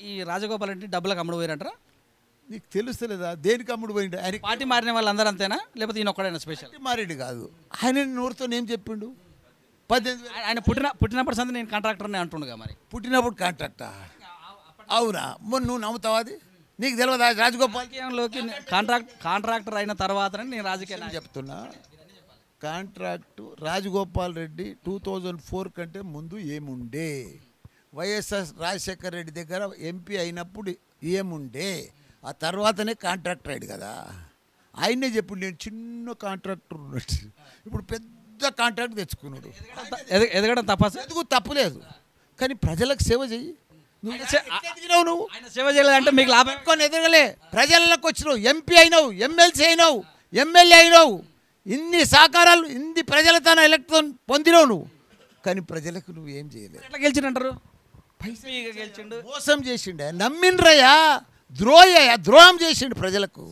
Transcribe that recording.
ఈ రాజగోపాల్ రెడ్డి డబ్బులకు అమ్ముడు పోయారంటారా? నీకు తెలుస్తలేదా దేనికి అమ్ముడు పోయిండు? ఆయన పార్టీ మారిన వాళ్ళందరూ అంతేనా, లేకపోతే ఈయన ఒక్కడైనా స్పెషల్? మారేడు కాదు, ఆయన నోరుతో ఏం చెప్పిండు? 18,000 ఆయన పుట్టినప్పటి సంది నేను కాంట్రాక్టర్ని అంటుండగా, మరి పుట్టినప్పుడు కాంట్రాక్టా? అవునా? మొన్న నువ్వు నమ్ముతావా? అది నీకు తెలియదా? రాజగోపాల్ రాజకీయంలోకి కాంట్రాక్టర్ అయిన తర్వాతనే నేను రాజకీయాలు చెప్తున్నా. కాంట్రాక్టు రాజగోపాల్ రెడ్డి 2004 కంటే ముందు ఏముండే? వైఎస్ఆర్ రాజశేఖర్ రెడ్డి దగ్గర ఎంపీ అయినప్పుడు ఏముండే? ఆ తర్వాతనే కాంట్రాక్టర్ అయ్యాడు కదా. ఆయనే చెప్పుడు నేను చిన్న కాంట్రాక్టర్ ఉన్నట్టు, ఇప్పుడు పెద్ద కాంట్రాక్ట్ తెచ్చుకున్నాడు. ఎదగడం తప్ప ఎదుగు తప్పులేదు, కానీ ప్రజలకు సేవ చెయ్యి. నువ్వు ఆయన సేవ చేయలేదంటే మీకు లాభం కొని ఎదగలే, ప్రజలకు వచ్చినావు, ఎంపీ అయినావు, ఎమ్మెల్సీ అయినావు, ఎమ్మెల్యే అయినావు, ఇన్ని సహకారాలు, ఇన్ని ప్రజలతోనే ఎలక్ట్రాన్ పొందినావు నువ్వు, కానీ ప్రజలకు నువ్వు ఏం చేయలేదు. ఎట్లా గెలిచిండంటారు? గెలిచిండు, మోసం చేసిండే, నమ్మిండ్రయ్యా, ద్రోహం చేసిండు ప్రజలకు.